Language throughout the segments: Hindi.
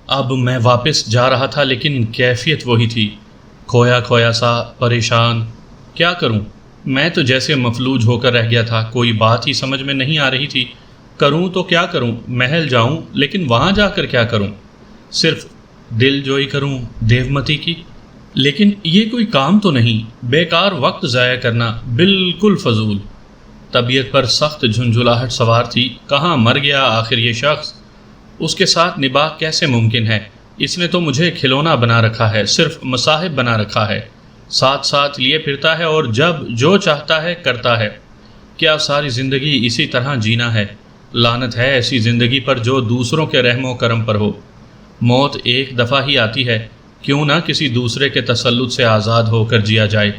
अब मैं वापस जा रहा था, लेकिन कैफियत वही थी, खोया खोया सा, परेशान। क्या करूं? मैं तो जैसे मफलूज होकर रह गया था, कोई बात ही समझ में नहीं आ रही थी। करूं तो क्या करूं? महल जाऊं, लेकिन वहां जाकर क्या करूं? सिर्फ दिलजोई करूं देवमती की? लेकिन ये कोई काम तो नहीं, बेकार वक्त ज़ाया करना, बिल्कुल फजूल। तबीयत पर सख्त झुंझुलाहट सवार थी। कहाँ मर गया आखिर ये शख्स? उसके साथ निबाह कैसे मुमकिन है? इसने तो मुझे खिलौना बना रखा है, सिर्फ मसाहिब बना रखा है, साथ साथ लिए फिरता है और जब जो चाहता है करता है। क्या सारी ज़िंदगी इसी तरह जीना है? लानत है ऐसी ज़िंदगी पर जो दूसरों के रहमो करम पर हो। मौत एक दफ़ा ही आती है, क्यों ना किसी दूसरे के तसल्लुत से आज़ाद होकर जिया जाए।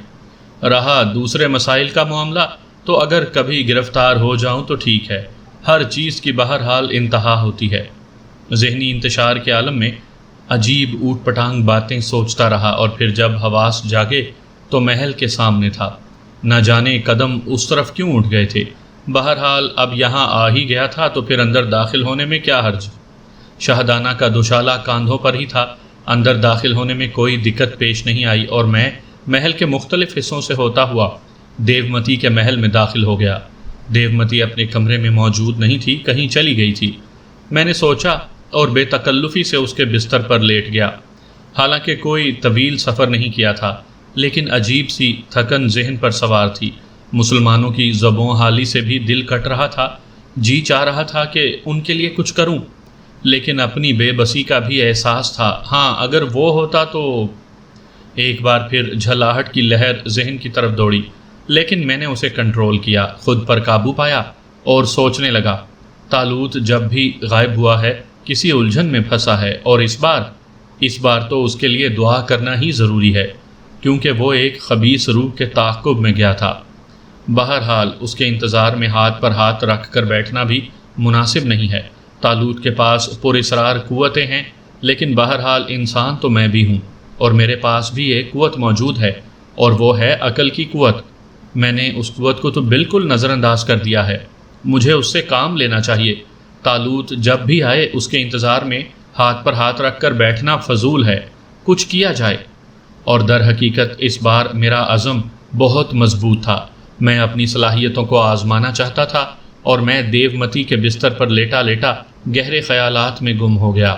रहा दूसरे मसाइल का मामला, तो अगर कभी गिरफ्तार हो जाऊं तो ठीक है, हर चीज़ की बहरहाल इंतहा होती है। ज़हनी इंतशार के आलम में अजीब ऊट पटांग बातें सोचता रहा और फिर जब हवास जागे तो महल के सामने था। न जाने कदम उस तरफ क्यों उठ गए थे। बहरहाल अब यहाँ आ ही गया था तो फिर अंदर दाखिल होने में क्या हर्ज। शाहदाना का दुशाला कांधों पर ही था। अंदर दाखिल होने में कोई दिक्कत पेश नहीं आई और मैं महल के मुख्तलिफ हिस्सों से होता हुआ देवमती के महल में दाखिल हो गया। देवमती अपने कमरे में मौजूद नहीं थी, कहीं चली गई थी। मैंने सोचा और बेतकल्लुफ़ी से उसके बिस्तर पर लेट गया। हालांकि कोई तवील सफ़र नहीं किया था, लेकिन अजीब सी थकन जहन पर सवार थी। मुसलमानों की ज़बों हाली से भी दिल कट रहा था। जी चाह रहा था कि उनके लिए कुछ करूं, लेकिन अपनी बेबसी का भी एहसास था। हाँ, अगर वो होता तो। एक बार फिर झलाहट की लहर जहन की तरफ दौड़ी, लेकिन मैंने उसे कंट्रोल किया, खुद पर काबू पाया और सोचने लगा। तालूत जब भी गायब हुआ है किसी उलझन में फंसा है, और इस बार तो उसके लिए दुआ करना ही ज़रूरी है, क्योंकि वो एक खबीस रूह के ताक़ुब में गया था। बहरहाल उसके इंतज़ार में हाथ पर हाथ रख कर बैठना भी मुनासिब नहीं है। तालूत के पास पुरअसरार क़ुव्वतें हैं, लेकिन बहरहाल इंसान तो मैं भी हूँ और मेरे पास भी एक क़ुव्वत मौजूद है, और वो है अकल की क़ुव्वत। मैंने उस क़ुव्वत को तो बिल्कुल नज़रअंदाज कर दिया है। मुझे उससे काम लेना चाहिए। तालूत जब भी आए उसके इंतज़ार में हाथ पर हाथ रख कर बैठना फजूल है, कुछ किया जाए। और दर हकीकत इस बार मेरा अज़म बहुत मजबूत था। मैं अपनी सलाहियतों को आजमाना चाहता था और मैं देवमती के बिस्तर पर लेटा लेटा गहरे ख्यालात में गुम हो गया।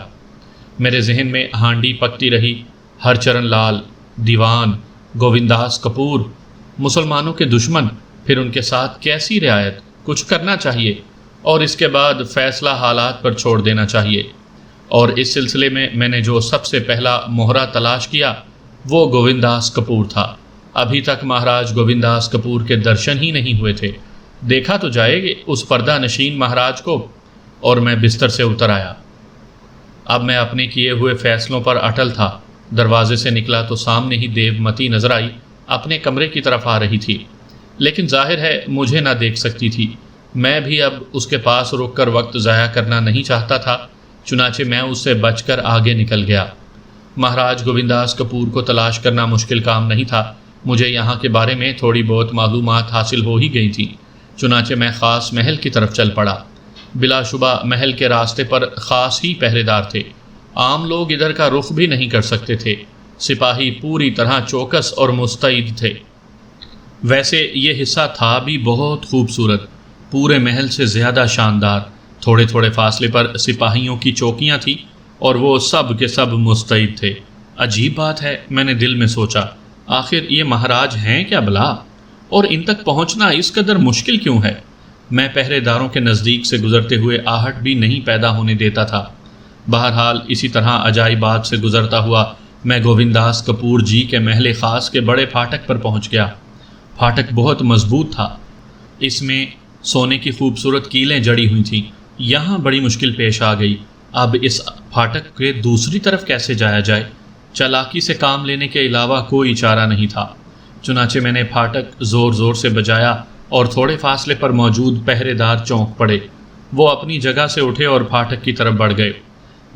मेरे जहन में हांडी पकती रही। हरचरण लाल, दीवान, गोविंदास कपूर, मुसलमानों के दुश्मन, फिर उनके साथ कैसी रियायत। कुछ करना चाहिए और इसके बाद फ़ैसला हालात पर छोड़ देना चाहिए। और इस सिलसिले में मैंने जो सबसे पहला मोहरा तलाश किया वो गोविंदास कपूर था। अभी तक महाराज गोविंदास कपूर के दर्शन ही नहीं हुए थे। देखा तो जाएगी उस पर्दा नशीन महाराज को। और मैं बिस्तर से उतर आया। अब मैं अपने किए हुए फैसलों पर अटल था। दरवाजे से निकला तो सामने ही देवमती नजर आई, अपने कमरे की तरफ आ रही थी, लेकिन जाहिर है मुझे ना देख सकती थी। मैं भी अब उसके पास रुककर वक्त ज़ाया करना नहीं चाहता था, चुनाचे मैं उससे बचकर आगे निकल गया। महाराज गोविंदास कपूर को तलाश करना मुश्किल काम नहीं था। मुझे यहाँ के बारे में थोड़ी बहुत मालूमात हासिल हो ही गई थी, चुनाचे मैं ख़ास महल की तरफ चल पड़ा। बिलाशुबा महल के रास्ते पर ख़ास ही पहरेदार थे। आम लोग इधर का रुख भी नहीं कर सकते थे। सिपाही पूरी तरह चौकस और मुस्तैद थे। वैसे ये हिस्सा था भी बहुत खूबसूरत, पूरे महल से ज़्यादा शानदार। थोड़े थोड़े फासले पर सिपाहियों की चौकियाँ थीं और वो सब के सब मुस्तैद थे। अजीब बात है, मैंने दिल में सोचा, आखिर ये महाराज हैं क्या भला, और इन तक पहुँचना इस कदर मुश्किल क्यों है। मैं पहरेदारों के नज़दीक से गुजरते हुए आहट भी नहीं पैदा होने देता था। बहरहाल इसी तरह अजाइबात से गुजरता हुआ मैं गोविंदास कपूर जी के महल ख़ास के बड़े फाटक पर पहुँच गया। फाटक बहुत मजबूत था, इसमें सोने की खूबसूरत कीलें जड़ी हुई थीं। यहाँ बड़ी मुश्किल पेश आ गई। अब इस फाटक के दूसरी तरफ कैसे जाया जाए? चालाकी से काम लेने के अलावा कोई चारा नहीं था। चुनाचे मैंने फाटक ज़ोर ज़ोर से बजाया और थोड़े फासले पर मौजूद पहरेदार चौंक पड़े। वो अपनी जगह से उठे और फाटक की तरफ बढ़ गए।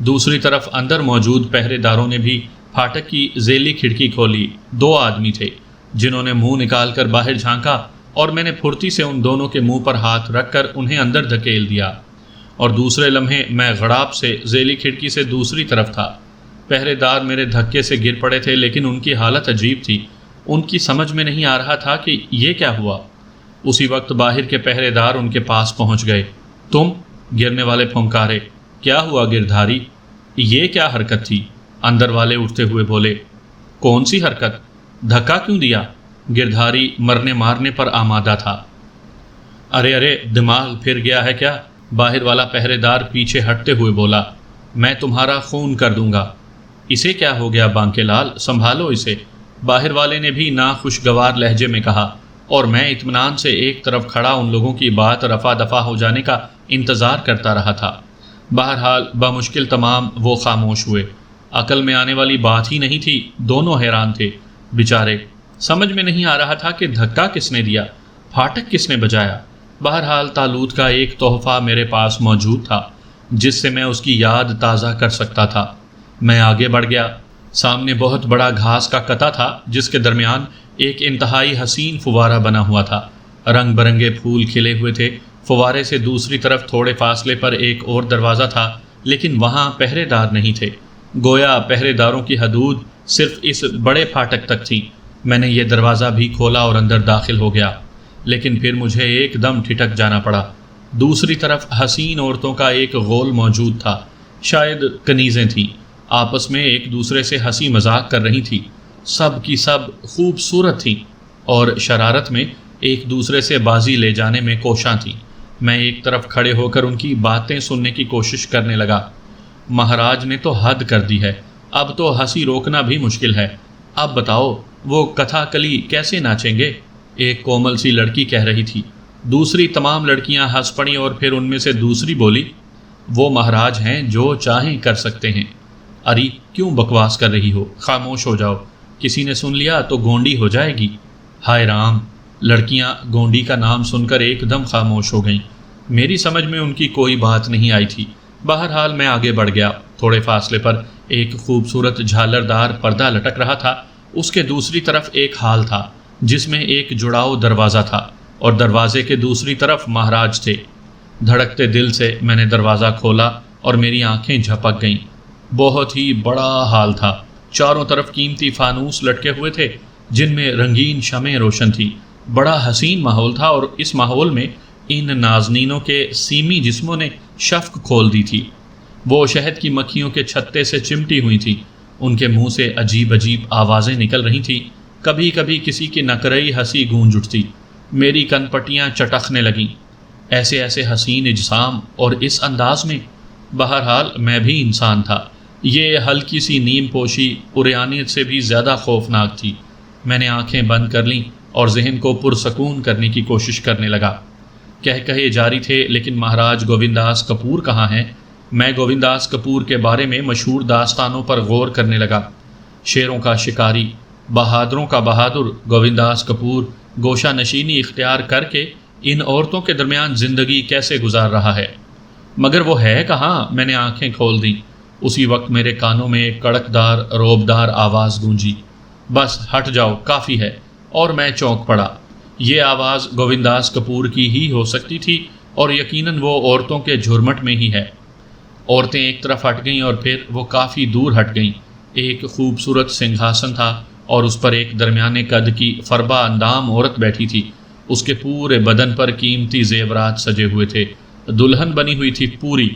दूसरी तरफ अंदर मौजूद पहरेदारों ने भी फाटक की ज़ेली खिड़की खोली। 2 आदमी थे जिन्होंने मुंह निकाल कर बाहर झांका और मैंने फुर्ती से उन दोनों के मुंह पर हाथ रखकर उन्हें अंदर धकेल दिया। और दूसरे लम्हे मैं गड़ाप से ज़ेली खिड़की से दूसरी तरफ था। पहरेदार मेरे धक्के से गिर पड़े थे, लेकिन उनकी हालत अजीब थी। उनकी समझ में नहीं आ रहा था कि ये क्या हुआ। उसी वक्त बाहर के पहरेदार उनके पास पहुंच गए। तुम? गिरने वाले फुंकारे। क्या हुआ गिरधारी? ये क्या हरकत थी? अंदर वाले उठते हुए बोले। कौन सी हरकत? धक्का क्यों दिया? गिरधारी मरने मारने पर आमादा था। अरे अरे, दिमाग फिर गया है क्या? बाहर वाला पहरेदार पीछे हटते हुए बोला। मैं तुम्हारा खून कर दूंगा। इसे क्या हो गया बांकेलाल, संभालो इसे। बाहर वाले ने भी नाखुशगवार लहजे में कहा, और मैं इत्मीनान से एक तरफ खड़ा उन लोगों की बात रफा दफा हो जाने का इंतज़ार करता रहा था। बहरहाल बमुश्किल तमाम वो खामोश हुए। अकल में आने वाली बात ही नहीं थी। दोनों हैरान थे बेचारे। समझ में नहीं आ रहा था कि धक्का किसने दिया, फाटक किसने बजाया। बहरहाल तालूत का एक तोहफा मेरे पास मौजूद था जिससे मैं उसकी याद ताज़ा कर सकता था। मैं आगे बढ़ गया। सामने बहुत बड़ा घास का कता था जिसके दरमियान एक इंतहाई हसीन फुवारा बना हुआ था। रंग बरंगे फूल खिले हुए थे। फुवारे से दूसरी तरफ थोड़े फासले पर एक और दरवाज़ा था, लेकिन वहाँ पहरेदार नहीं थे। गोया पहरेदारों की हदूद सिर्फ इस बड़े फाटक तक थी। मैंने ये दरवाज़ा भी खोला और अंदर दाखिल हो गया, लेकिन फिर मुझे एकदम ठिठक जाना पड़ा। दूसरी तरफ हसीन औरतों का एक गोल मौजूद था। शायद कनीज़ें थीं, आपस में एक दूसरे से हंसी मजाक कर रही थी। सब की सब खूबसूरत थीं और शरारत में एक दूसरे से बाजी ले जाने में कोशां थीं। मैं एक तरफ खड़े होकर उनकी बातें सुनने की कोशिश करने लगा। महाराज ने तो हद कर दी है, अब तो हंसी रोकना भी मुश्किल है। अब बताओ वो कथाकली कैसे नाचेंगे? एक कोमल सी लड़की कह रही थी। दूसरी तमाम लड़कियां हंस पड़ी और फिर उनमें से दूसरी बोली, वो महाराज हैं, जो चाहें कर सकते हैं। अरे क्यों बकवास कर रही हो? खामोश हो जाओ, किसी ने सुन लिया तो गोंडी हो जाएगी। हाय राम! लड़कियां गोंडी का नाम सुनकर एकदम खामोश हो गईं। मेरी समझ में उनकी कोई बात नहीं आई थी। बहरहाल मैं आगे बढ़ गया। थोड़े फासले पर एक खूबसूरत झालरदार पर्दा लटक रहा था। उसके दूसरी तरफ एक हाल था जिसमें एक जुड़ाव दरवाज़ा था और दरवाजे के दूसरी तरफ महाराज थे। धड़कते दिल से मैंने दरवाज़ा खोला और मेरी आंखें झपक गईं। बहुत ही बड़ा हाल था। चारों तरफ कीमती फानूस लटके हुए थे जिनमें रंगीन शमें रोशन थी। बड़ा हसीन माहौल था और इस माहौल में इन नाजनीनों के सीमी जिस्मों ने शफ़क़ खोल दी थी। वो शहद की मक्खियों के छत्ते से चिमटी हुई थी। उनके मुंह से अजीब अजीब आवाज़ें निकल रही थीं। कभी कभी किसी की नकरई हंसी गूंज उठती। मेरी कनपटियाँ चटकने लगीं। ऐसे ऐसे हसीन इजसाम और इस अंदाज में। बहरहाल मैं भी इंसान था। ये हल्की सी नीम पोशी उरियानियत से भी ज़्यादा खौफनाक थी। मैंने आंखें बंद कर लीं और जहन को पुरसकून करने की कोशिश करने लगा। कह कहे जारी थे, लेकिन महाराज गोविंदास कपूर कहाँ हैं? मैं गोविंदास कपूर के बारे में मशहूर दास्तानों पर गौर करने लगा। शेरों का शिकारी, बहादुरों का बहादुर गोविंदास कपूर गोशा नशीनी इख्तियार करके इन औरतों के दरमियान ज़िंदगी कैसे गुजार रहा है। मगर वो है कहाँ? मैंने आंखें खोल दी। उसी वक्त मेरे कानों में एक कड़कदार रोबदार आवाज़ गूंजी, बस हट जाओ, काफ़ी है। और मैं चौंक पड़ा। ये आवाज़ गोविंदास कपूर की ही हो सकती थी और यकीनन वो औरतों के झुरमट में ही है। औरतें एक तरफ हट गईं और फिर वो काफ़ी दूर हट गईं। एक खूबसूरत सिंहासन था और उस पर एक दरमियाने कद की फरबा अंदाम औरत बैठी थी। उसके पूरे बदन पर कीमती जेवरात सजे हुए थे। दुल्हन बनी हुई थी पूरी।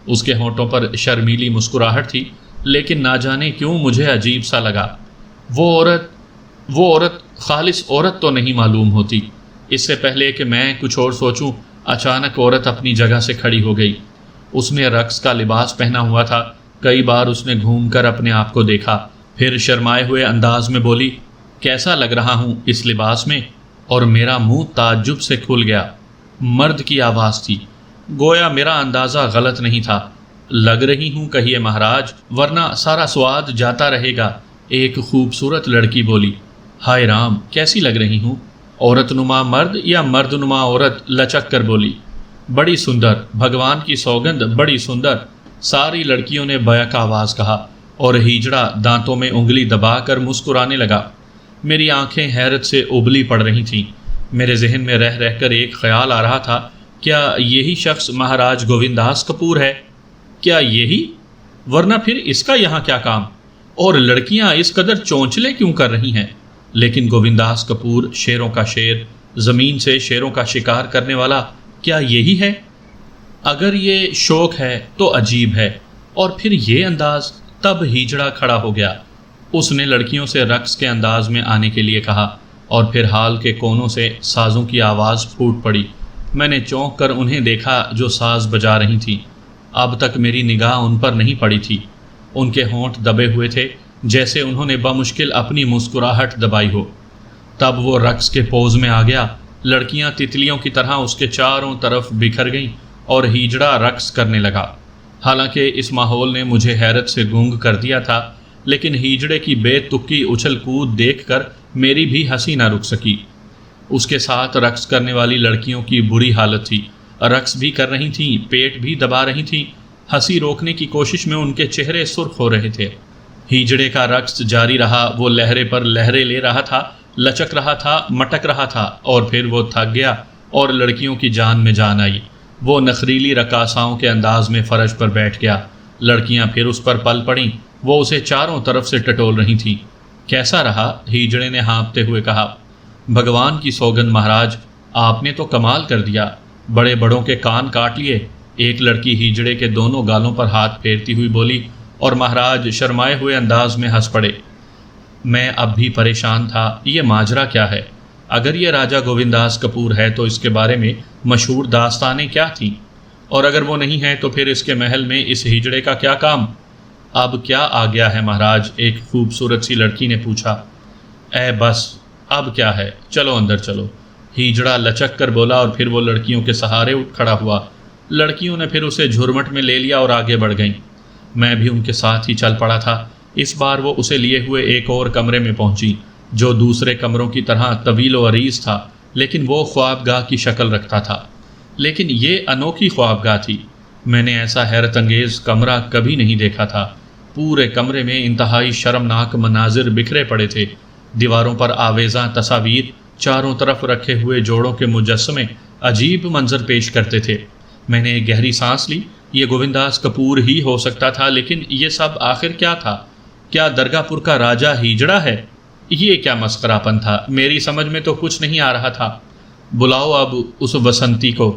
उसके होंठों पर शर्मीली मुस्कुराहट थी, लेकिन ना जाने क्यों मुझे अजीब सा लगा। वो औरत खालिस औरत तो नहीं मालूम होती। इससे पहले कि मैं कुछ और सोचूं, अचानक औरत अपनी जगह से खड़ी हो गई। उसने रक्स का लिबास पहना हुआ था। कई बार उसने घूमकर अपने आप को देखा, फिर शर्माए हुए अंदाज में बोली, कैसा लग रहा हूँ इस लिबास में? और मेरा मुंह ताज्जुब से खुल गया। मर्द की आवाज़ थी। गोया मेरा अंदाज़ा गलत नहीं था। लग रही हूँ कहिए महाराज, वरना सारा स्वाद जाता रहेगा। एक खूबसूरत लड़की बोली। हाय राम, कैसी लग रही हूँ? औरतनुमा मर्द या मर्दनुमा औरत लचक कर बोली। बड़ी सुंदर, भगवान की सौगंध, बड़ी सुंदर। सारी लड़कियों ने बैक आवाज़ कहा और हिजड़ा दांतों में उंगली दबाकर मुस्कुराने लगा। मेरी आंखें हैरत से उबली पड़ रही थीं। मेरे जहन में रह रहकर एक ख्याल आ रहा था क्या यही शख्स महाराज गोविंदास कपूर है? क्या यही? वरना फिर इसका यहाँ क्या काम? और लड़कियां इस कदर चौंचले क्यों कर रही हैं? लेकिन गोविंदास कपूर, शेरों का शेर, जमीन से शेरों का शिकार करने वाला, क्या यही है? अगर ये शौक है तो अजीब है। और फिर ये अंदाज। तब हिजड़ा खड़ा हो गया। उसने लड़कियों से रक्स के अंदाज में आने के लिए कहा और फिर हाल के कोनों से साजों की आवाज़ फूट पड़ी। मैंने चौंक कर उन्हें देखा जो साज बजा रही थी। अब तक मेरी निगाह उन पर नहीं पड़ी थी। उनके होंठ दबे हुए थे, जैसे उन्होंने बमुश्किल अपनी मुस्कुराहट दबाई हो। तब वो रक्स के पोज में आ गया। लड़कियां तितलियों की तरह उसके चारों तरफ बिखर गईं और हिजड़ा रक्स करने लगा। हालांकि इस माहौल ने मुझे हैरत से गूंग कर दिया था, लेकिन हिजड़े की बेतुकी उछल कूद देखकर मेरी भी हंसी न रुक सकी। उसके साथ रक्स करने वाली लड़कियों की बुरी हालत थी। रक्स भी कर रही थीं, पेट भी दबा रही थीं। हंसी रोकने की कोशिश में उनके चेहरे सुर्ख हो रहे थे। हिजड़े का रक्स जारी रहा। वो लहरे पर लहरे ले रहा था, लचक रहा था, मटक रहा था, और फिर वो थक गया और लड़कियों की जान में जान आई। वो नखरीली रकासाओं के अंदाज में फर्श पर बैठ गया। लड़कियां फिर उस पर पल पड़ीं। वो उसे चारों तरफ से टटोल रही थीं। कैसा रहा? हिजड़े ने हाँफते हुए कहा। भगवान की सौगंध महाराज, आपने तो कमाल कर दिया। बड़े बड़ों के कान काट लिए। एक लड़की हिजड़े के दोनों गालों पर हाथ फेरती हुई बोली और महाराज शर्माए हुए अंदाज में हंस पड़े। मैं अब भी परेशान था। ये माजरा क्या है? अगर ये राजा गोविंदास कपूर है तो इसके बारे में मशहूर दास्तानें क्या थीं? और अगर वो नहीं है तो फिर इसके महल में इस हिजड़े का क्या काम? अब क्या आ गया है महाराज? एक खूबसूरत सी लड़की ने पूछा। बस अब क्या है, चलो अंदर चलो। हिजड़ा लचक कर बोला और फिर वो लड़कियों के सहारे उठ खड़ा हुआ। लड़कियों ने फिर उसे झुरमट में ले लिया और आगे बढ़ गईं। मैं भी उनके साथ ही चल पड़ा था। इस बार वो उसे लिए हुए एक और कमरे में पहुंची, जो दूसरे कमरों की तरह तवील व अरीज था, लेकिन वो ख्वाबगाह की शक्ल रखता था। लेकिन ये अनोखी ख्वाबगाह थी। मैंने ऐसा हैरत अंगेज़ कमरा कभी नहीं देखा था। पूरे कमरे में इंतहाई शर्मनाक मनाजिर बिखरे पड़े थे। दीवारों पर आवेज़ा तस्वीर, चारों तरफ रखे हुए जोड़ों के मुजस्समे अजीब मंजर पेश करते थे। मैंने एक गहरी सांस ली। ये गोविंदास कपूर ही हो सकता था, लेकिन ये सब आखिर क्या था? क्या दरगाहपुर का राजा हिजड़ा है? ये क्या मस्करापन था? मेरी समझ में तो कुछ नहीं आ रहा था। बुलाओ अब उस वसंती को,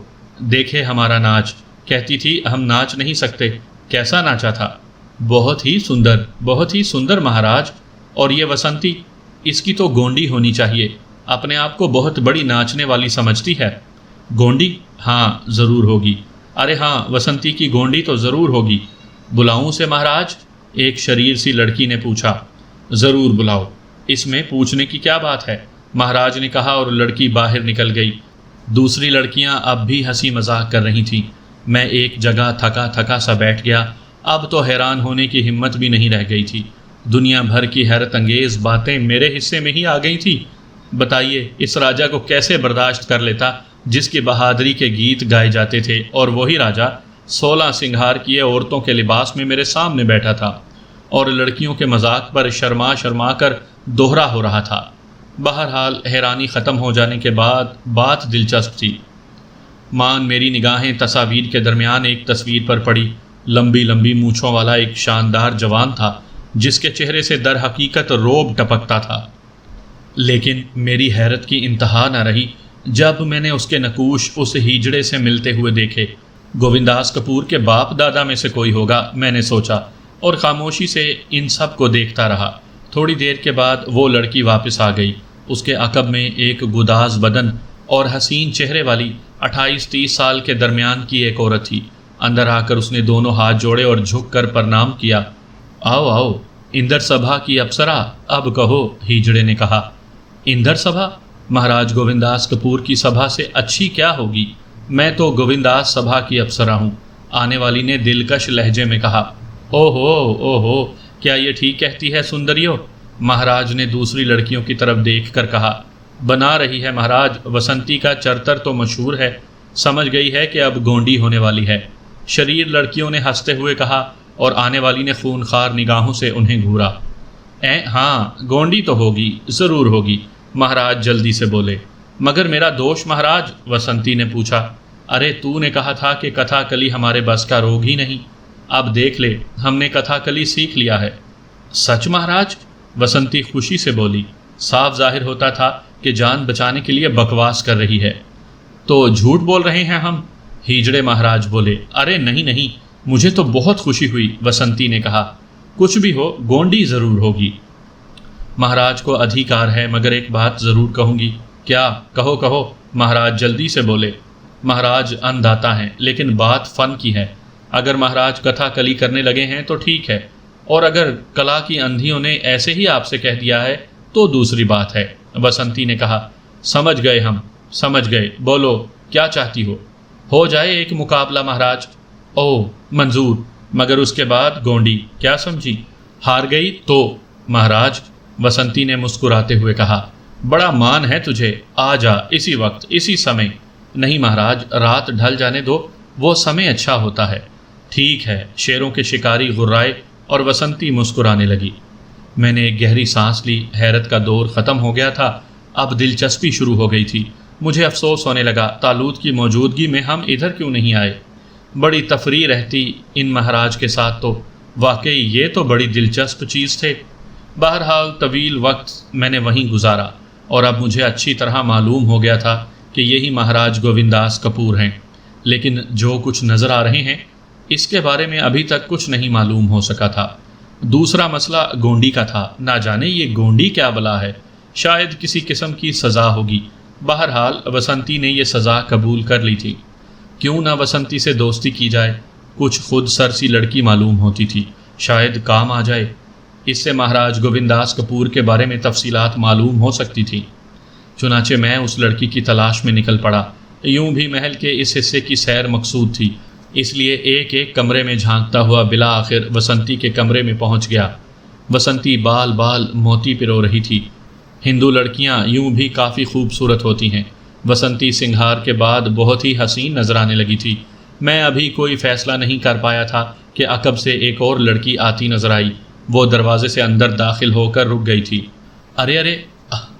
देखे हमारा नाच। कहती थी हम नाच नहीं सकते। कैसा नाचा था? बहुत ही सुंदर, बहुत ही सुंदर महाराज। और ये वसंती, इसकी तो गोंडी होनी चाहिए। अपने आप को बहुत बड़ी नाचने वाली समझती है। गोंडी? हाँ, ज़रूर होगी। अरे हाँ, वसंती की गोंडी तो ज़रूर होगी। बुलाऊं से महाराज? एक शरीर सी लड़की ने पूछा। ज़रूर बुलाओ, इसमें पूछने की क्या बात है, महाराज ने कहा और लड़की बाहर निकल गई। दूसरी लड़कियां अब भी हंसी मजाक कर रही थीं। मैं एक जगह थका थका सा बैठ गया। अब तो हैरान होने की हिम्मत भी नहीं रह गई थी। दुनिया भर की हैरत अंगेज बातें मेरे हिस्से में ही आ गई थी। बताइए, इस राजा को कैसे बर्दाश्त कर लेता जिसकी बहादुरी के गीत गाए जाते थे, और वही राजा 16 सिंगार किए औरतों के लिबास में मेरे सामने बैठा था और लड़कियों के मजाक पर शर्मा शर्मा कर दोहरा हो रहा था। बहरहाल हैरानी ख़त्म हो जाने के बाद बात दिलचस्प थी। मान मेरी निगाहें तस्वीर के दरमियान एक तस्वीर पर पड़ी। लंबी लंबी मूँछों वाला एक शानदार जवान था जिसके चेहरे से दर हकीकत रोब टपकता था। लेकिन मेरी हैरत की इंतहा न रही जब मैंने उसके नकूश उस हिजड़े से मिलते हुए देखे। गोविंदास कपूर के बाप दादा में से कोई होगा, मैंने सोचा, और खामोशी से इन सब को देखता रहा। थोड़ी देर के बाद वो लड़की वापस आ गई। उसके अकब में एक गुदाज बदन और हसीन चेहरे वाली 28-30 साल के दरमियान की एक औरत थी। अंदर आकर उसने दोनों हाथ जोड़े और झुककर प्रणाम किया। आओ आओ, इंदर सभा की अप्सरा, अब कहो, हिजड़े ने कहा। इंदर सभा? महाराज गोविंदास कपूर की सभा से अच्छी क्या होगी? मैं तो गोविंदास सभा की अप्सरा हूँ, आने वाली ने दिलकश लहजे में कहा। ओहो ओहो, क्या ये ठीक कहती है सुंदरियो? महाराज ने दूसरी लड़कियों की तरफ देखकर कहा। बना रही है महाराज, वसंती का चरतर तो मशहूर है। समझ गई है कि अब गोंडी होने वाली है। शरीर लड़कियों ने हंसते हुए कहा और आने वाली ने खूनखार निगाहों से उन्हें घूरा। हाँ, गोंडी तो होगी, ज़रूर होगी, महाराज जल्दी से बोले। मगर मेरा दोष महाराज? वसंती ने पूछा। अरे तूने कहा था कि कथाकली हमारे बस का रोग ही नहीं, अब देख ले हमने कथाकली सीख लिया है। सच महाराज? वसंती खुशी से बोली। साफ जाहिर होता था कि जान बचाने के लिए बकवास कर रही है। तो झूठ बोल रहे हैं हम? हिजड़े महाराज बोले। अरे नहीं नहीं, मुझे तो बहुत खुशी हुई, वसंती ने कहा। कुछ भी हो, गोंडी जरूर होगी। महाराज को अधिकार है, मगर एक बात जरूर कहूंगी। क्या? कहो कहो, महाराज जल्दी से बोले। महाराज अन्नदाता हैं, लेकिन बात फन की है। अगर महाराज कथाकली करने लगे हैं तो ठीक है, और अगर कला की अंधियों ने ऐसे ही आपसे कह दिया है तो दूसरी बात है। बसंती ने कहा। समझ गए हम, समझ गए। बोलो क्या चाहती हो जाए एक मुकाबला महाराज। ओह मंजूर, मगर उसके बाद गोंडी, क्या समझी? हार गई तो? महाराज, बसंती ने मुस्कुराते हुए कहा, बड़ा मान है तुझे, आ जा इसी वक्त, इसी समय। नहीं महाराज, रात ढल जाने दो, वो समय अच्छा होता है। ठीक है। शेरों के शिकारी गुर्राए और बसंती मुस्कुराने लगी। मैंने एक गहरी सांस ली। हैरत का दौर ख़त्म हो गया था, अब दिलचस्पी शुरू हो गई थी। मुझे अफसोस होने लगा, तालूत की मौजूदगी में हम इधर क्यों नहीं आए। बड़ी तफरी रहती इन महाराज के साथ तो। वाकई ये तो बड़ी दिलचस्प चीज़ थे। बहरहाल तवील वक्त मैंने वहीं गुजारा, और अब मुझे अच्छी तरह मालूम हो गया था कि यही महाराज गोविंदास कपूर हैं। लेकिन जो कुछ नज़र आ रहे हैं, इसके बारे में अभी तक कुछ नहीं मालूम हो सका था। दूसरा मसला गोंडी का था। ना जाने ये गोंडी क्या बला है, शायद किसी किस्म की सज़ा होगी। बहरहाल बसंती ने यह सज़ा कबूल कर ली थी। क्यों ना बसंती से दोस्ती की जाए। कुछ खुद सरसी लड़की मालूम होती थी, शायद काम आ जाए। इससे महाराज गोविंदास कपूर के बारे में तफसीलात मालूम हो सकती थी। चुनाचे मैं उस लड़की की तलाश में निकल पड़ा। यूं भी महल के इस हिस्से की सैर मकसूद थी, इसलिए एक एक कमरे में झांकता हुआ बिला आखिर बसंती के कमरे में पहुंच गया। बसंती बाल बाल मोती पिरो रही थी। हिंदू लड़कियां यूं भी काफ़ी खूबसूरत होती हैं। बसंती सिंगार के बाद बहुत ही हसीन नजर आने लगी थी। मैं अभी कोई फैसला नहीं कर पाया था कि अकब से एक और लड़की आती नजर आई। वो दरवाजे से अंदर दाखिल होकर रुक गई थी। अरे अरे,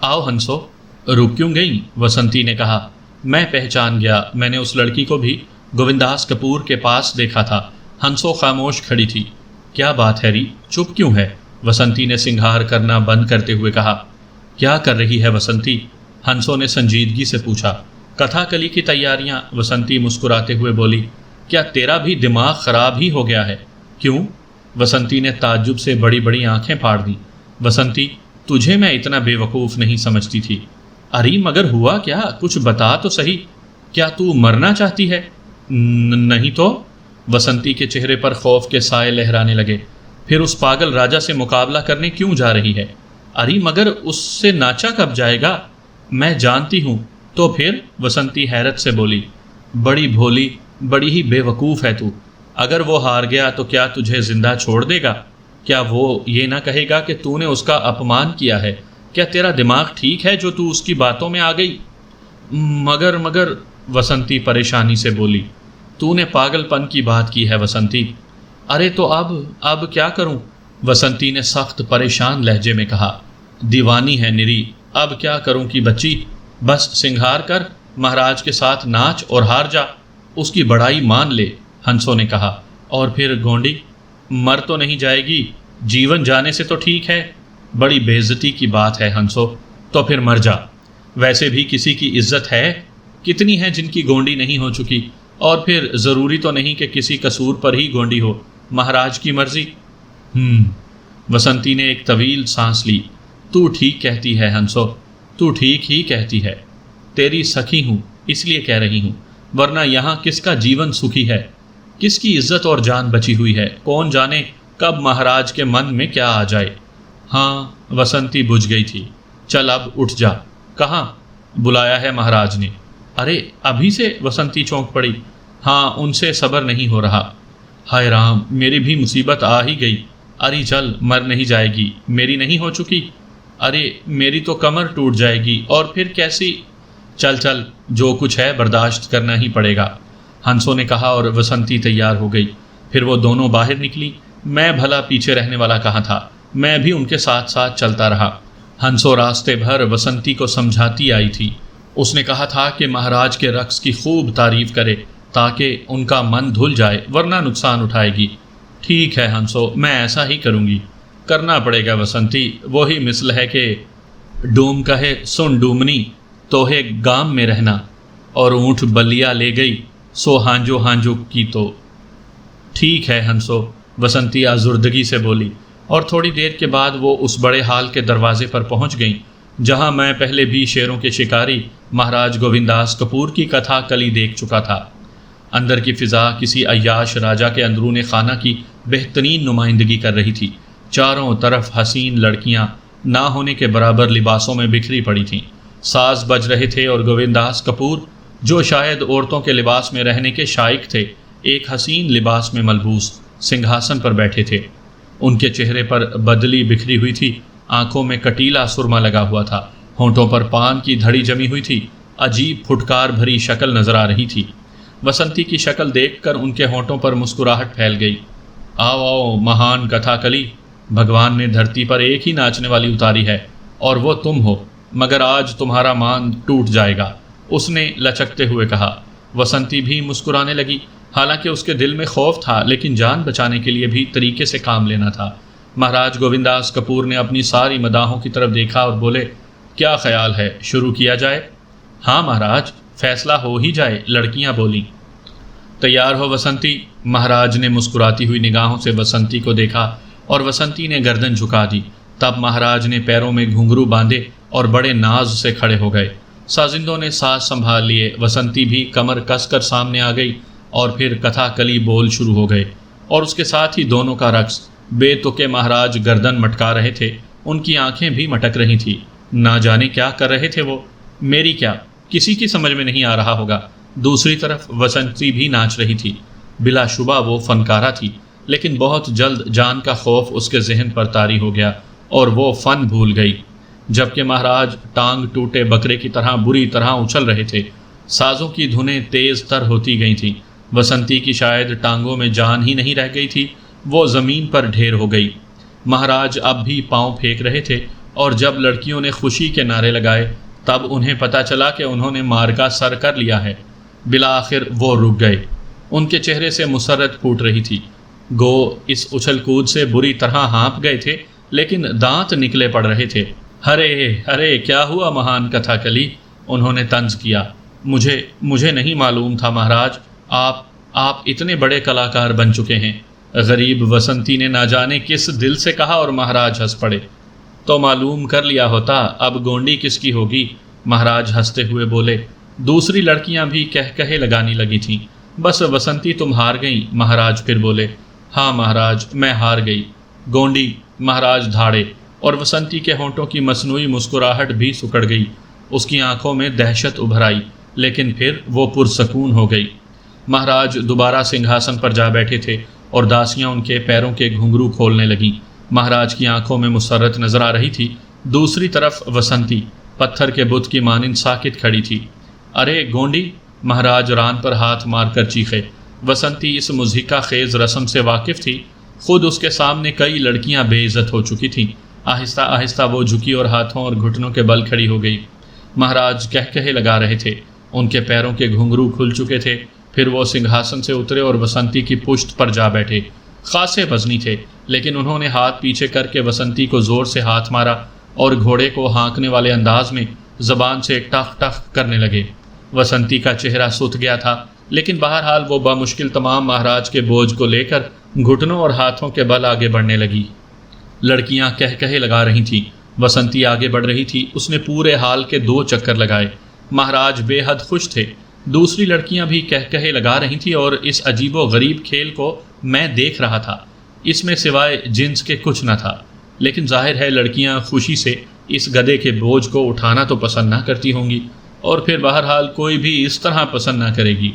आओ हंसो। रुक क्यों गई? बसंती ने कहा। मैं पहचान गया, मैंने उस लड़की को भी गोविंदास कपूर के पास देखा था। हंसो खामोश खड़ी थी। क्या बात है री, चुप क्यों है? बसंती ने सिंगार करना बंद करते हुए कहा। क्या कर रही है बसंती? हंसो ने संजीदगी से पूछा। कथाकली की तैयारियां, बसंती मुस्कुराते हुए बोली। क्या तेरा भी दिमाग खराब ही हो गया है? क्यों? बसंती ने ताज्जुब से बड़ी बड़ी आंखें फाड़ दी। बसंती, तुझे मैं इतना बेवकूफ़ नहीं समझती थी। अरे मगर हुआ क्या, कुछ बता तो सही। क्या तू मरना चाहती है? नहीं तो। बसंती के चेहरे पर खौफ के साए लहराने लगे। फिर उस पागल राजा से मुकाबला करने क्यों जा रही है? अरे मगर उससे नाचा कब जाएगा? मैं जानती हूँ। तो फिर? बसंती हैरत से बोली। बड़ी भोली, बड़ी ही बेवकूफ़ है तू। अगर वो हार गया तो क्या तुझे जिंदा छोड़ देगा? क्या वो ये ना कहेगा कि तूने उसका अपमान किया है? क्या तेरा दिमाग ठीक है जो तू उसकी बातों में आ गई? मगर बसंती परेशानी से बोली। तूने पागलपन की बात की है बसंती। अरे तो अब क्या करूं? बसंती ने सख्त परेशान लहजे में कहा। दीवानी है निरी, अब क्या करूं कि बच्ची? बस सिंगार कर, महाराज के साथ नाच और हार जा, उसकी बड़ाई मान ले। हंसो ने कहा। और फिर गोंडी? मर तो नहीं जाएगी, जीवन जाने से तो ठीक है। बड़ी बेइज्जती की बात है हंसो। तो फिर मर जा। वैसे भी किसी की इज्जत है? कितनी है जिनकी गोंडी नहीं हो चुकी। और फिर ज़रूरी तो नहीं कि किसी कसूर पर ही गोंडी हो, महाराज की मर्जी। बसंती ने एक तवील सांस ली। तू ठीक कहती है हंसो, तू ठीक ही कहती है। तेरी सखी हूँ इसलिए कह रही हूँ, वरना यहाँ किसका जीवन सुखी है, किसकी इज्जत और जान बची हुई है? कौन जाने कब महाराज के मन में क्या आ जाए। हाँ, बसंती बुझ गई थी। चल अब उठ जा। कहाँ? बुलाया है महाराज ने। अरे अभी से? बसंती चौंक पड़ी। हाँ, उनसे सब्र नहीं हो रहा। हाय राम, मेरी भी मुसीबत आ ही गई। अरे चल, मर नहीं जाएगी, मेरी नहीं हो चुकी। अरे मेरी तो कमर टूट जाएगी, और फिर कैसी? चल चल, जो कुछ है बर्दाश्त करना ही पड़ेगा, हंसो ने कहा। और बसंती तैयार हो गई। फिर वो दोनों बाहर निकली। मैं भला पीछे रहने वाला कहाँ था, मैं भी उनके साथ साथ चलता रहा। हंसो रास्ते भर बसंती को समझाती आई थी। उसने कहा था कि महाराज के रक्स की खूब तारीफ करे ताकि उनका मन धुल जाए, वरना नुकसान उठाएगी। ठीक है हंसो, मैं ऐसा ही करूँगी। करना पड़ेगा वसंती, वही मिसल है कि डूम कहे सुन डूमनी, तोहे गाम में रहना, और ऊँट बलिया ले गई सो हांजो हांजो की तो। ठीक है हंसो, वसंती आजुर्दगी से बोली, और थोड़ी देर के बाद वो उस बड़े हाल के दरवाजे पर पहुंच गईं जहां मैं पहले भी शेरों के शिकारी महाराज गोविंदास कपूर की कथा कली देख चुका था। अंदर की फिजा किसी अय्याश राजा के अंदरूने खाना की बेहतरीन नुमाइंदगी कर रही थी। चारों तरफ हसीन लड़कियां ना होने के बराबर लिबासों में बिखरी पड़ी थीं। साज बज रहे थे और गोविंदास कपूर, जो शायद औरतों के लिबास में रहने के शाइक थे, एक हसीन लिबास में मलबूस सिंहासन पर बैठे थे। उनके चेहरे पर बदली बिखरी हुई थी, आंखों में कटीला सुरमा लगा हुआ था, होंठों पर पान की धड़ी जमी हुई थी। अजीब फुटकार भरी शक्ल नजर आ रही थी। वसंती की शक्ल देखकर उनके होंठों पर मुस्कुराहट फैल गई। आओ आओ महान कथाकली, भगवान ने धरती पर एक ही नाचने वाली उतारी है और वो तुम हो, मगर आज तुम्हारा मान टूट जाएगा, उसने लचकते हुए कहा। वसंती भी मुस्कुराने लगी। हालांकि उसके दिल में खौफ था, लेकिन जान बचाने के लिए भी तरीके से काम लेना था। महाराज गोविंदास कपूर ने अपनी सारी मदाहों की तरफ देखा और बोले, क्या ख्याल है, शुरू किया जाए? हाँ महाराज, फैसला हो ही जाए, लड़कियां बोलीं। तैयार हो वसंती? महाराज ने मुस्कुराती हुई निगाहों से वसंती को देखा और वसंती ने गर्दन झुका दी। तब महाराज ने पैरों में घुंघरू बांधे और बड़े नाज से खड़े हो गए। साजिंदों ने साज संभाल लिए। वसंती भी कमर कसकर सामने आ गई और फिर कथाकली बोल शुरू हो गए, और उसके साथ ही दोनों का रक्स। बेतुके महाराज गर्दन मटका रहे थे, उनकी आंखें भी मटक रही थी। ना जाने क्या कर रहे थे वो, मेरी क्या, किसी की समझ में नहीं आ रहा होगा। दूसरी तरफ वसंती भी नाच रही थी। बिलाशुबा वो फनकारा थी, लेकिन बहुत जल्द जान का खौफ उसके जहन पर तारी हो गया और वो फन भूल गई। जबकि महाराज टांग टूटे बकरे की तरह बुरी तरह उछल रहे थे। साजों की धुनें तेज तर होती गई थीं। वसंती की शायद टांगों में जान ही नहीं रह गई थी, वो ज़मीन पर ढेर हो गई। महाराज अब भी पांव फेंक रहे थे और जब लड़कियों ने खुशी के नारे लगाए तब उन्हें पता चला कि उन्होंने मार्का सर कर लिया है। बिला आखिर वो रुक गए। उनके चेहरे से मुसर्रत फूट रही थी। गो इस उछल कूद से बुरी तरह हाँप गए थे, लेकिन दांत निकले पड़ रहे थे। अरे अरे, क्या हुआ महान कथाकली? उन्होंने तंज किया। मुझे नहीं मालूम था महाराज, आप इतने बड़े कलाकार बन चुके हैं। गरीब वसंती ने ना जाने किस दिल से कहा और महाराज हंस पड़े। तो मालूम कर लिया होता, अब गोंडी किसकी होगी? महाराज हंसते हुए बोले। दूसरी लड़कियां भी कहे लगाने लगी थीं। बस वसंती तुम हार गई, महाराज फिर बोले। हाँ महाराज, मैं हार गई। गोंडी, महाराज धाड़े, और वसंती के होंठों की मसनूई मुस्कुराहट भी सुकड़ गई। उसकी आंखों में दहशत उभर आई, लेकिन फिर वो पुरसकून हो गई। महाराज दोबारा सिंहासन पर जा बैठे थे और दासियां उनके पैरों के घुंघरू खोलने लगीं। महाराज की आंखों में मुसर्रत नजर आ रही थी। दूसरी तरफ वसंती पत्थर के बुत की मानिंद साकित खड़ी थी। अरे गोंडी, महाराज रान पर हाथ मारकर चीखे। वसंती इस मुज़हिका खेज रस्म से वाकिफ थी। खुद उसके सामने कई लड़कियां बेइज्जत हो चुकी थीं। आहिस्ता आहिस्ता वो झुकी और हाथों और घुटनों के बल खड़ी हो गई। महाराज कहे लगा रहे थे। उनके पैरों के घुंघरू खुल चुके थे। फिर वो सिंहासन से उतरे और वसंती की पुश्त पर जा बैठे। खासे वजनी थे, लेकिन उन्होंने हाथ पीछे करके वसंती को जोर से हाथ मारा और घोड़े को हाँकने वाले अंदाज में जबान से टख टख करने लगे। वसंती का चेहरा सूत गया था, लेकिन बहरहाल वो बामुश्किल तमाम महाराज के बोझ को लेकर घुटनों और हाथों के बल आगे बढ़ने लगी। लड़कियां कहे लगा रही थीं। वसंती आगे बढ़ रही थी। उसने पूरे हाल के 2 चक्कर लगाए। महाराज बेहद खुश थे। दूसरी लड़कियां भी कहे लगा रही थी और इस अजीबो गरीब खेल को मैं देख रहा था। इसमें सिवाय जिन्स के कुछ न था, लेकिन जाहिर है लड़कियां खुशी से इस गधे के बोझ को उठाना तो पसंद ना करती होंगी, और फिर बहरहाल कोई भी इस तरह पसंद ना करेगी।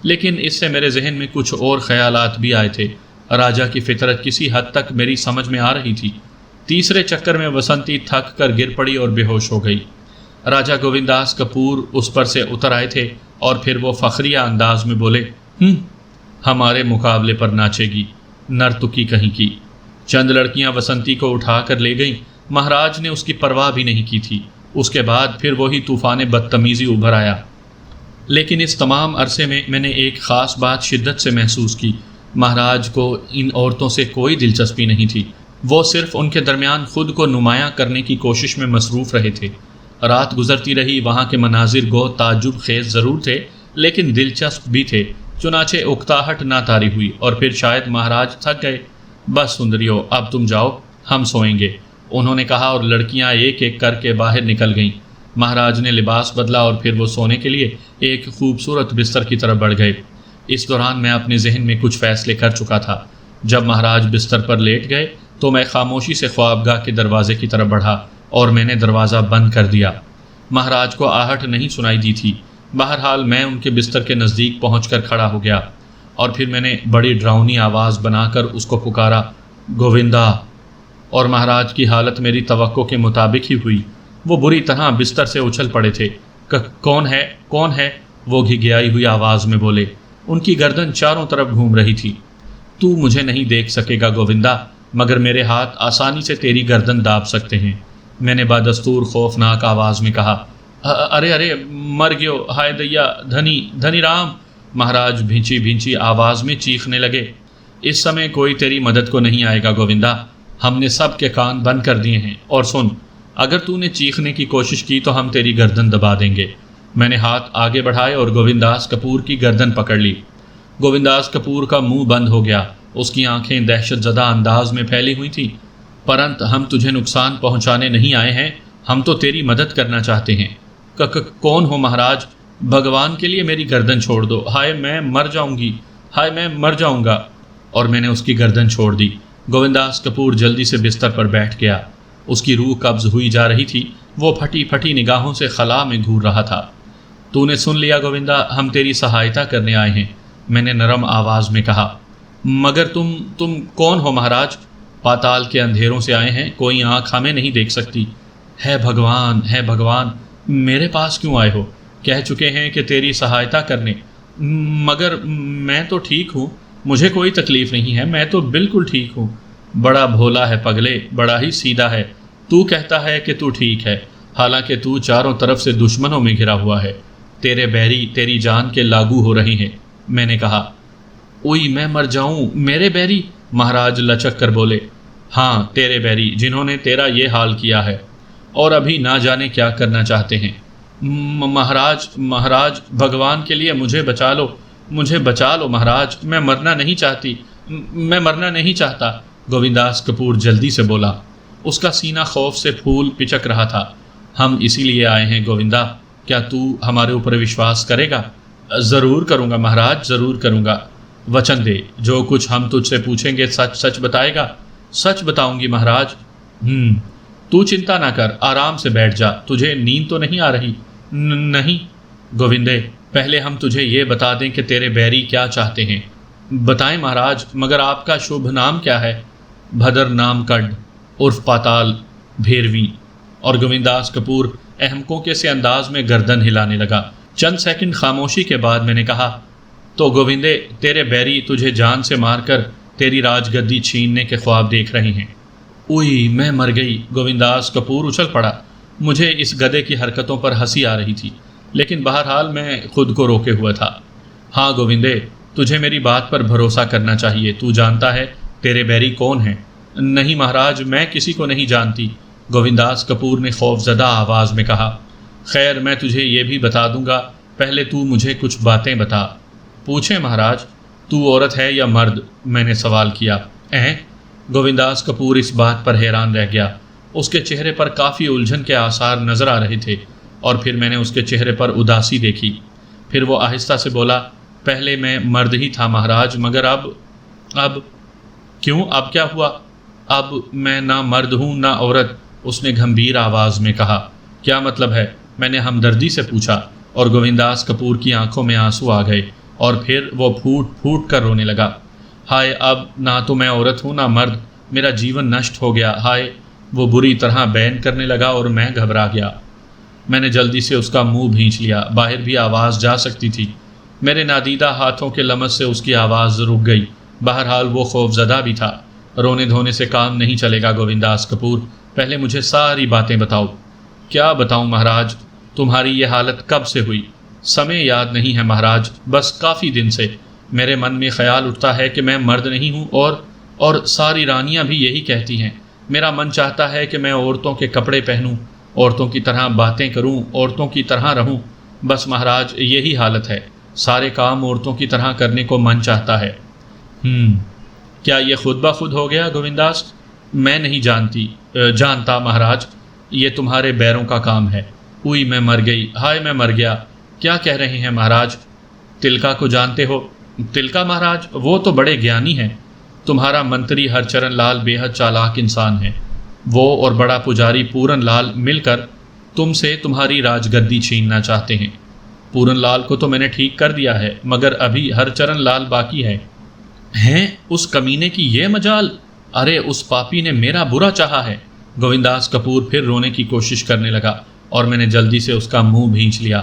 लेकिन इससे मेरे जहन में कुछ और ख्यालात भी आए थे। राजा की फितरत किसी हद तक मेरी समझ में आ रही थी। तीसरे चक्कर में वसंती थक कर गिर पड़ी और बेहोश हो गई। राजा गोविंदास कपूर उस पर से उतर आए थे और फिर वो फखरिया अंदाज में बोले, हमारे मुकाबले पर नाचेगी, नर्तकी कहीं की। चंद लड़कियां वसंती को उठाकर ले गईं। महाराज ने उसकी परवाह भी नहीं की थी। उसके बाद फिर वही तूफ़ान बदतमीज़ी उभर आया। लेकिन इस तमाम अरसे में मैंने एक ख़ास बात शिद्दत से महसूस की। महाराज को इन औरतों से कोई दिलचस्पी नहीं थी। वो सिर्फ उनके दरमियान खुद को नुमायाँ करने की कोशिश में मसरूफ़ रहे थे। रात गुजरती रही, वहाँ के मनाजिर गो ताज्जुब खेज़ ज़रूर थे लेकिन दिलचस्प भी थे। चुनाचे उकताहट ना तारी हुई और फिर शायद महाराज थक गए। बस सुंदरियो, अब तुम जाओ, हम सोएंगे, उन्होंने कहा और लड़कियां एक एक करके बाहर निकल गईं। महाराज ने लिबास बदला और फिर वो सोने के लिए एक खूबसूरत बिस्तर की तरफ बढ़ गए। इस दौरान मैं अपने जहन में कुछ फैसले कर चुका था। जब महाराज बिस्तर पर लेट गए तो मैं खामोशी से ख्वाबगाह के दरवाजे की तरफ बढ़ा और मैंने दरवाज़ा बंद कर दिया। महाराज को आहट नहीं सुनाई दी थी। बहरहाल मैं उनके बिस्तर के नज़दीक पहुंचकर खड़ा हो गया और फिर मैंने बड़ी डरावनी आवाज़ बनाकर उसको पुकारा, गोविंदा। और महाराज की हालत मेरी तवक्को के मुताबिक ही हुई। वो बुरी तरह बिस्तर से उछल पड़े थे। कौन है, कौन है, वो घिघियाई हुई आवाज़ में बोले। उनकी गर्दन चारों तरफ घूम रही थी। तू मुझे नहीं देख सकेगा गोविंदा, मगर मेरे हाथ आसानी से तेरी गर्दन दाब सकते हैं, मैंने बादस्तूर खौफनाक आवाज़ में कहा। अरे अरे, मर गयो, हाय दैया, धनी धनी राम, महाराज भींची भींची आवाज़ में चीखने लगे। इस समय कोई तेरी मदद को नहीं आएगा गोविंदा, हमने सब के कान बंद कर दिए हैं। और सुन, अगर तूने चीखने की कोशिश की तो हम तेरी गर्दन दबा देंगे। मैंने हाथ आगे बढ़ाए और गोविंदास कपूर की गर्दन पकड़ ली। गोविंदास कपूर का मुंह बंद हो गया। उसकी आंखें दहशतज़दा अंदाज में फैली हुई थीं। परंतु हम तुझे नुकसान पहुंचाने नहीं आए हैं, हम तो तेरी मदद करना चाहते हैं। कौन हो महाराज, भगवान के लिए मेरी गर्दन छोड़ दो, हाय मैं मर जाऊंगी, हाय मैं मर जाऊंगा। और मैंने उसकी गर्दन छोड़ दी। गोविंदास कपूर जल्दी से बिस्तर पर बैठ गया। उसकी रूह कब्ज़ हुई जा रही थी। वो फटी फटी निगाहों से खला में घूर रहा था। तूने सुन लिया गोविंदा, हम तेरी सहायता करने आए हैं, मैंने नरम आवाज़ में कहा। मगर तुम कौन हो महाराज? पाताल के अंधेरों से आए हैं, कोई आँख हमें नहीं देख सकती। है भगवान, मेरे पास क्यों आए हो? कह चुके हैं कि तेरी सहायता करने। मगर मैं तो ठीक हूँ, मुझे कोई तकलीफ़ नहीं है, मैं तो बिल्कुल ठीक हूँ। बड़ा भोला है पगले, बड़ा ही सीधा है। तू कहता है कि तू ठीक है, हालांकि तू चारों तरफ से दुश्मनों में घिरा हुआ है। तेरे बैरी तेरी जान के लागू हो रहे हैं, मैंने कहा। उई, मैं मर जाऊं, मेरे बैरी, महाराज लचक कर बोले। हाँ, तेरे बैरी, जिन्होंने तेरा ये हाल किया है और अभी ना जाने क्या करना चाहते हैं। महाराज, भगवान के लिए मुझे बचा लो महाराज, मैं मरना नहीं चाहता, गोविंदास कपूर जल्दी से बोला। उसका सीना खौफ से फूल पिचक रहा था। हम इसीलिए आए हैं गोविंदा, क्या तू हमारे ऊपर विश्वास करेगा? ज़रूर करूँगा महाराज, ज़रूर करूँगा। वचन दे, जो कुछ हम तुझसे पूछेंगे सच बताएगा? सच बताऊंगी महाराज। तू चिंता ना कर, आराम से बैठ जा। तुझे नींद तो नहीं आ रही? नहीं गोविंदे, पहले हम तुझे ये बता दें कि तेरे बैरी क्या चाहते हैं। बताएं महाराज, मगर आपका शुभ नाम क्या है? भदर नाम कड उर्फ पाताल भैरवी। और गोविंदास कपूर अहमकों के से अंदाज में गर्दन हिलाने लगा। चंद सेकंड खामोशी के बाद मैंने कहा, तो गोविंदे, तेरे बैरी तुझे जान से मारकर तेरी राजगद्दी छीनने के ख्वाब देख रहे हैं। उई, मैं मर गई, गोविंदास कपूर उछल पड़ा। मुझे इस गधे की हरकतों पर हंसी आ रही थी, लेकिन बहरहाल मैं खुद को रोके हुआ था। हाँ गोविंदे, तुझे मेरी बात पर भरोसा करना चाहिए। तू जानता है तेरे बैरी कौन हैं? नहीं महाराज, मैं किसी को नहीं जानती, गोविंदास कपूर ने खौफजदा आवाज़ में कहा। खैर, मैं तुझे ये भी बता दूंगा, पहले तू मुझे कुछ बातें बता। पूछे महाराज। तू औरत है या मर्द? मैंने सवाल किया। गोविंदास कपूर इस बात पर हैरान रह गया। उसके चेहरे पर काफ़ी उलझन के आसार नज़र आ रहे थे और फिर मैंने उसके चेहरे पर उदासी देखी। फिर वो आहिस्ता से बोला, पहले मैं मर्द ही था महाराज, मगर अब क्यों? अब क्या हुआ? अब मैं ना मर्द हूँ ना औरत, उसने गंभीर आवाज़ में कहा। क्या मतलब है? मैंने हमदर्दी से पूछा और गोविंदास कपूर की आंखों में आंसू आ गए और फिर वो फूट फूट कर रोने लगा। हाय, अब ना तो मैं औरत हूँ ना मर्द, मेरा जीवन नष्ट हो गया, हाय। वो बुरी तरह बैन करने लगा और मैं घबरा गया। मैंने जल्दी से उसका मुंह भींच लिया, बाहर भी आवाज़ जा सकती थी। मेरे नादीदा हाथों के लमस से उसकी आवाज़ रुक गई। बहरहाल वो खौफजदा भी था। रोने धोने से काम नहीं चलेगा गोविंदास कपूर, पहले मुझे सारी बातें बताओ। क्या बताऊं महाराज, तुम्हारी ये हालत कब से हुई? समय याद नहीं है महाराज, बस काफ़ी दिन से मेरे मन में ख्याल उठता है कि मैं मर्द नहीं हूँ, और सारी रानियाँ भी यही कहती हैं। मेरा मन चाहता है कि मैं औरतों के कपड़े पहनूं, औरतों की तरह बातें करूं, औरतों की तरह रहूं। बस महाराज यही हालत है, सारे काम औरतों की तरह करने को मन चाहता है। क्या ये खुद ब खुद हो गया गोविंदास? मैं नहीं जानता महाराज, ये तुम्हारे बैरों का काम है। उई मैं मर गई, हाय मैं मर गया। क्या कह रहे हैं महाराज? तिलका को जानते हो? तिलका महाराज, वो तो बड़े ज्ञानी हैं। तुम्हारा मंत्री हरचरण लाल बेहद चालाक इंसान है। वो और बड़ा पुजारी पूरन लाल मिलकर तुमसे तुम्हारी राजगद्दी छीनना चाहते हैं। पूरन लाल को तो मैंने ठीक कर दिया है, मगर अभी हरचरण लाल बाकी है। हैं, उस कमीने की ये मजाल! अरे उस पापी ने मेरा बुरा चाहा है। गोविंदास कपूर फिर रोने की कोशिश करने लगा और मैंने जल्दी से उसका मुंह भींच लिया।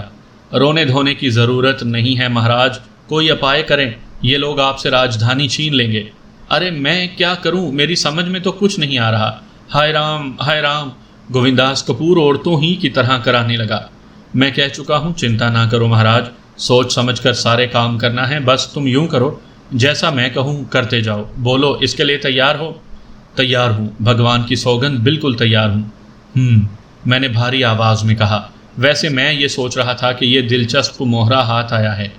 रोने धोने की ज़रूरत नहीं है महाराज, कोई उपाय करें, ये लोग आपसे राजधानी छीन लेंगे। अरे मैं क्या करूं, मेरी समझ में तो कुछ नहीं आ रहा। हाय राम, हाय राम! गोविंदास कपूर औरतों ही की तरह कराने लगा। मैं कह चुका हूं, चिंता ना करो महाराज, सोच समझ कर सारे काम करना है। बस तुम यूं करो, जैसा मैं कहूं करते जाओ। बोलो, इसके लिए तैयार हो? तैयार हूं, भगवान की सौगंध, बिल्कुल तैयार हूं। मैंने भारी आवाज़ में कहा। वैसे मैं ये सोच रहा था कि ये दिलचस्प मोहरा हाथ आया है।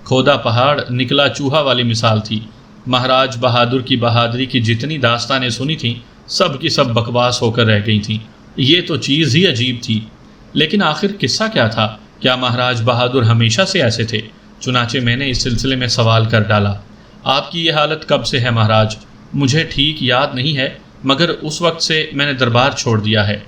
खोदा पहाड़ निकला चूहा वाली मिसाल थी। महाराज बहादुर की बहादुरी की जितनी दास्तानें सुनी थीं, सब की सब बकवास होकर रह गई थीं। ये तो चीज़ ही अजीब थी। लेकिन आखिर किस्सा क्या था? क्या महाराज बहादुर हमेशा से ऐसे थे? चुनाचे मैंने इस सिलसिले में सवाल कर डाला। आपकी ये हालत कब से है महाराज? मुझे ठीक याद नहीं है, मगर उस वक्त से मैंने दरबार छोड़ दिया है।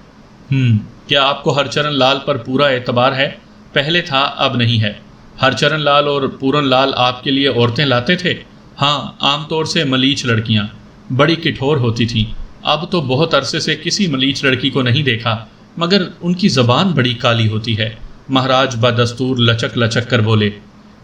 क्या आपको हरचरण लाल पर पूरा एतबार है? पहले था, अब नहीं है। हरचरण लाल और पूरन लाल आपके लिए औरतें लाते थे? हाँ, आमतौर से मलीच लड़कियाँ, बड़ी कठोर होती थीं। अब तो बहुत अरसे से किसी मलीच लड़की को नहीं देखा, मगर उनकी ज़बान बड़ी काली होती है। महाराज बदस्तूर लचक लचक कर बोले।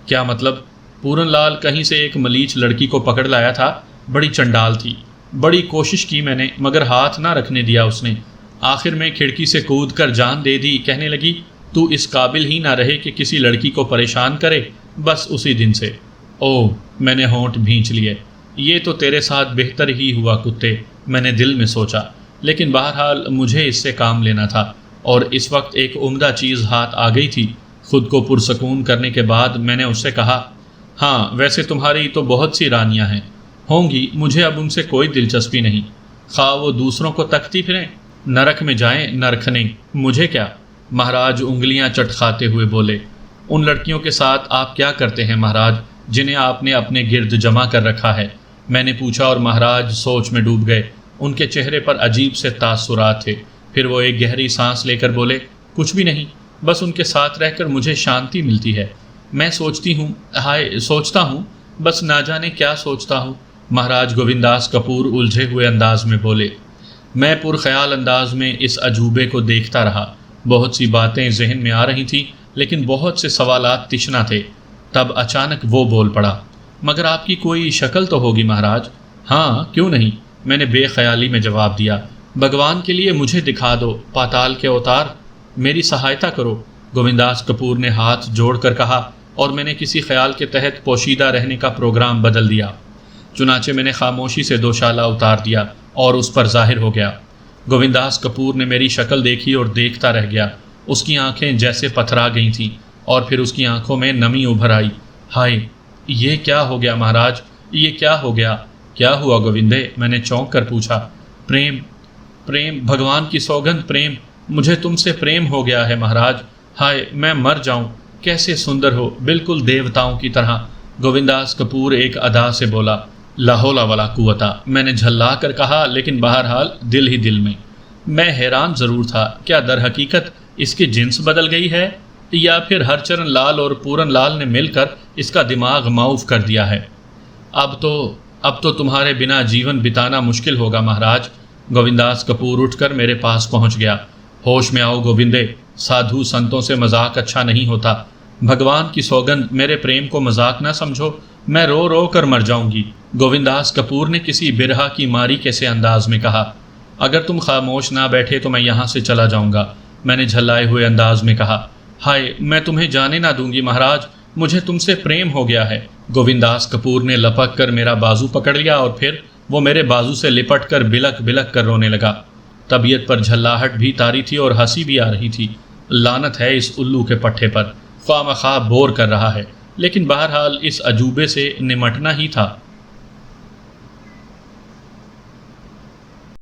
क्या मतलब? पूरन लाल कहीं से एक मलीच लड़की को पकड़ लाया था, बड़ी चंडाल थी। बड़ी कोशिश की मैंने, मगर हाथ ना रखने दिया उसने। आखिर में खिड़की से कूद कर जान दे दी। कहने लगी, तू इस काबिल ही ना रहे कि किसी लड़की को परेशान करे। बस उसी दिन से। ओह, मैंने होंठ भींच लिए। ये तो तेरे साथ बेहतर ही हुआ कुत्ते, मैंने दिल में सोचा। लेकिन बहरहाल मुझे इससे काम लेना था, और इस वक्त एक उम्दा चीज़ हाथ आ गई थी। खुद को पुरसकून करने के बाद मैंने उससे कहा, हाँ, वैसे तुम्हारी तो बहुत सी रानियां हैं, होंगी, मुझे अब उनसे कोई दिलचस्पी नहीं। खा वो दूसरों को तकती फिरें, नरक में जाएं, नरखने, मुझे क्या? महाराज उंगलियां चटखाते हुए बोले। उन लड़कियों के साथ आप क्या करते हैं महाराज, जिन्हें आपने अपने गिर्द जमा कर रखा है? मैंने पूछा, और महाराज सोच में डूब गए। उनके चेहरे पर अजीब से तासुरात थे। फिर वो एक गहरी सांस लेकर बोले, कुछ भी नहीं, बस उनके साथ रहकर मुझे शांति मिलती है। मैं सोचता हूँ, बस ना जाने क्या सोचता हूँ। महाराज गोविंदास कपूर उलझे हुए अंदाज में बोले। मैं पुरख्याल अंदाज में इस अजूबे को देखता रहा। बहुत सी बातें जहन में आ रही थीं, लेकिन बहुत से सवालात तिश्ना थे। तब अचानक वो बोल पड़ा, मगर आपकी कोई शक्ल तो होगी महाराज? हाँ, क्यों नहीं, मैंने बेख्याली में जवाब दिया। भगवान के लिए मुझे दिखा दो पाताल के अवतार, मेरी सहायता करो। गोविंदास कपूर ने हाथ जोड़कर कहा, और मैंने किसी ख्याल के तहत पोशीदा रहने का प्रोग्राम बदल दिया। चुनाचे मैंने खामोशी से दोशाला उतार दिया और उस पर जाहिर हो गया। गोविंदास कपूर ने मेरी शक्ल देखी और देखता रह गया। उसकी आंखें जैसे पथरा गई थीं, और फिर उसकी आंखों में नमी उभर आई। हाय, ये क्या हो गया महाराज, ये क्या हो गया? क्या हुआ गोविंदे? मैंने चौंक कर पूछा। प्रेम, प्रेम, भगवान की सौगंध, प्रेम, मुझे तुमसे प्रेम हो गया है महाराज। हाय, मैं मर जाऊं। कैसे सुंदर हो, बिल्कुल देवताओं की तरह। गोविंदास कपूर एक अदा से बोला। लाहौला वाला कुवता, मैंने झल्ला कर कहा, लेकिन बहरहाल दिल ही दिल में। मैं हैरान ज़रूर था, क्या दर हकीकत इसकी जिन्स बदल गई है, या फिर हरचरण लाल और पूरन लाल ने मिलकर इसका दिमाग माऊफ कर दिया है। अब तो तुम्हारे बिना जीवन बिताना मुश्किल होगा महाराज। गोविंदास कपूर उठकर मेरे पास पहुंच गया। होश में आओ गोविंदे, साधु संतों से मजाक अच्छा नहीं होता। भगवान की सौगंध, मेरे प्रेम को मजाक ना समझो, मैं रो रो कर मर जाऊंगी। गोविंदास कपूर ने किसी बिरहा की मारी कैसे अंदाज में कहा। अगर तुम खामोश ना बैठे तो मैं यहाँ से चला जाऊंगा। मैंने झल्लाए हुए अंदाज में कहा। हाय, मैं तुम्हें जाने ना दूंगी महाराज, मुझे तुमसे प्रेम हो गया है। गोविंदास कपूर ने लपक कर मेरा बाजू पकड़ लिया और फिर वो मेरे बाजू से लिपट कर बिलक बिलक कर रोने लगा। तबीयत पर झल्लाहट भी तारी थी और हंसी भी आ रही थी। लानत है इस उल्लू के पट्टे पर, ख्वामख्वाह बोर कर रहा है, लेकिन बहरहाल इस अजूबे से निमटना ही था।